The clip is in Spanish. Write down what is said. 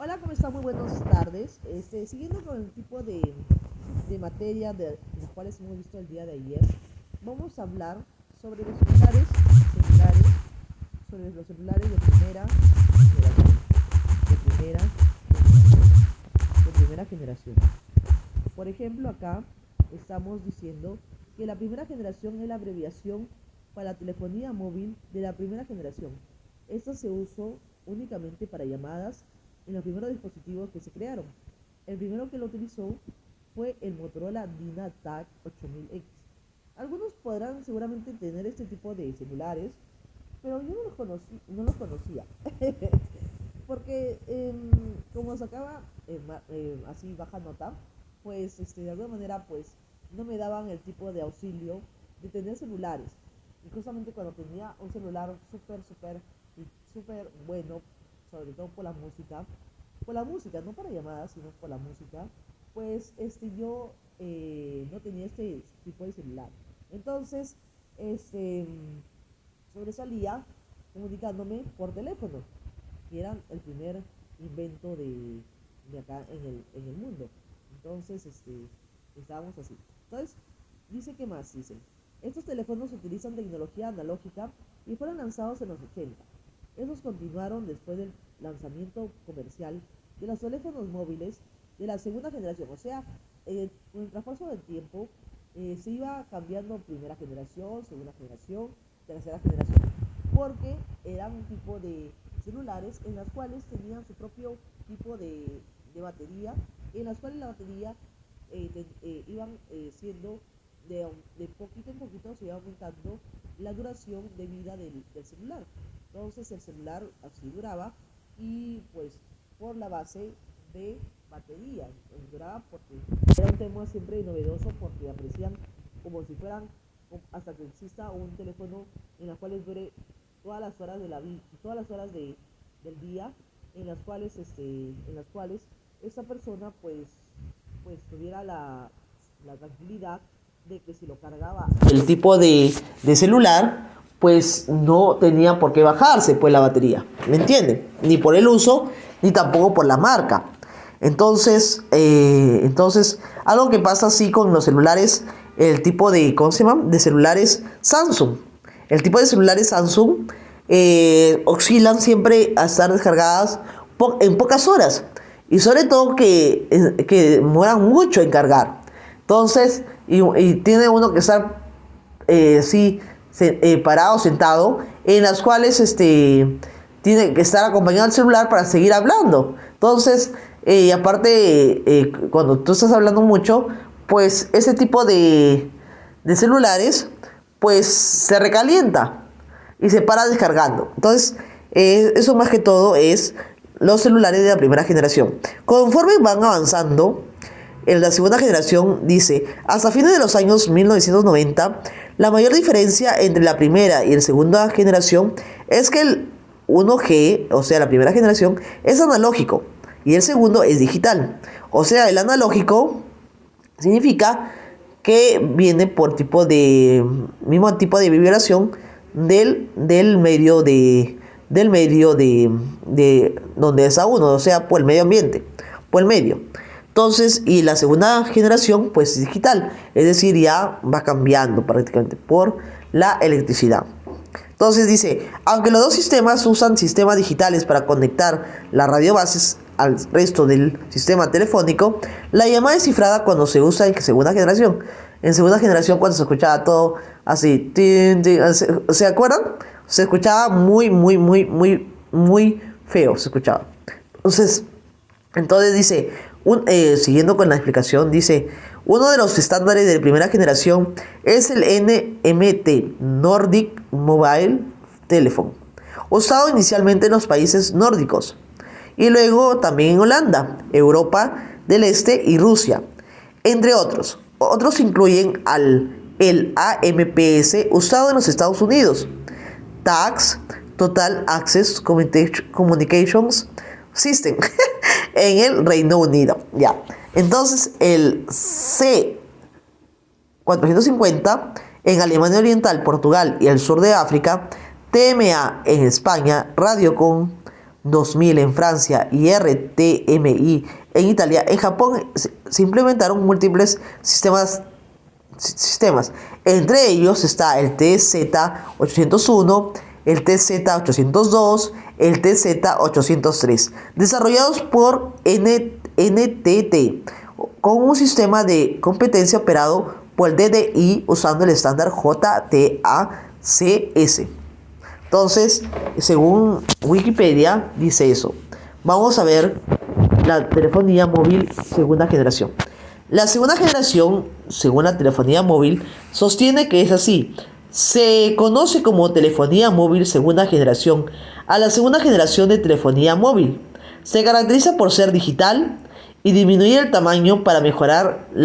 Hola, ¿cómo están? Muy buenas tardes. Siguiendo con el tipo de materia de las cuales hemos visto el día de ayer, vamos a hablar sobre los celulares, sobre los celulares de primera generación, de primera, de primera generación. Por ejemplo, acá estamos diciendo que la primera generación es la abreviación para la telefonía móvil de la primera generación. Esta se usó únicamente para llamadas en los primeros dispositivos que se crearon. El primero que lo utilizó fue el Motorola DynaTAC 8000X. Algunos podrán seguramente tener este tipo de celulares, pero yo no los conocía. Porque como sacaba así baja nota, pues de alguna manera pues no me daban el tipo de auxilio de tener celulares. Y justamente cuando tenía un celular súper bueno, sobre todo por la música, no para llamadas, sino por la música, pues yo no tenía este tipo de celular. Entonces, este, sobresalía comunicándome por teléfono, que era el primer invento de acá en el mundo. Entonces, estábamos así. Entonces, dice que más, dice, estos teléfonos utilizan tecnología analógica y fueron lanzados en los 80. Estos continuaron después del lanzamiento comercial de los teléfonos móviles de la segunda generación. O sea, con el transcurso del tiempo se iba cambiando primera generación, segunda generación, tercera generación, porque eran un tipo de celulares en las cuales tenían su propio tipo de batería, en las cuales la batería iban siendo de poquito en poquito se iba aumentando la duración de vida del celular. Entonces el celular así duraba y pues por la base de batería, duraba porque era un tema siempre novedoso porque aprecian como si fueran hasta que exista un teléfono en las cuales dure todas las horas de la vida, todas las horas del día en las cuales esa persona pues tuviera la tranquilidad de que si lo cargaba el tipo de celular, pues no tenía por qué bajarse pues la batería, ¿me entienden? Ni por el uso, ni tampoco por la marca. Entonces, algo que pasa así con los celulares, el tipo de, ¿cómo se llama? De celulares Samsung. El tipo de celulares Samsung oscilan siempre a estar descargadas en pocas horas. Y sobre todo que demoran mucho en cargar. Entonces, y tiene uno que estar parado, sentado, en las cuales tiene que estar acompañado al celular para seguir hablando. Entonces, aparte, cuando tú estás hablando mucho, pues ese tipo de celulares, pues se recalienta y se para descargando. Entonces, eso más que todo es los celulares de la primera generación. Conforme van avanzando, en la segunda generación dice, hasta fines de los años 1990, la mayor diferencia entre la primera y la segunda generación es que el 1G, o sea, la primera generación, es analógico y el segundo es digital. O sea, el analógico significa que viene por mismo tipo de vibración del medio de donde está uno, o sea, por el medio ambiente, por el medio. Entonces, y la segunda generación, pues es digital, es decir, ya va cambiando prácticamente por la electricidad. Entonces dice, aunque los dos sistemas usan sistemas digitales para conectar las radiobases al resto del sistema telefónico, la llamada es cifrada cuando se usa en segunda generación. En segunda generación, cuando se escuchaba todo así, ¿se acuerdan? Se escuchaba muy feo, se escuchaba. Entonces dice, siguiendo con la explicación, dice, uno de los estándares de primera generación es el NMT, Nordic Mobile Telephone, usado inicialmente en los países nórdicos y luego también en Holanda, Europa del Este y Rusia, entre otros. Otros incluyen el AMPS usado en los Estados Unidos, TACS, Total Access Communications System, en el Reino Unido. Ya. Entonces, el C450 en Alemania Oriental, Portugal y el sur de África, TMA en España, Radiocom 2000 en Francia y RTMI en Italia, en Japón se implementaron múltiples sistemas. Entre ellos está el TZ-801, el TZ-802, el TZ-803, desarrollados por NTT, con un sistema de competencia operado por el DDI usando el estándar JTACS. Entonces, según Wikipedia, dice eso. Vamos a ver la telefonía móvil segunda generación. La segunda generación, según la telefonía móvil, sostiene que es así. Se conoce como telefonía móvil segunda generación a la segunda generación de telefonía móvil. Se caracteriza por ser digital y disminuir el tamaño para mejorar la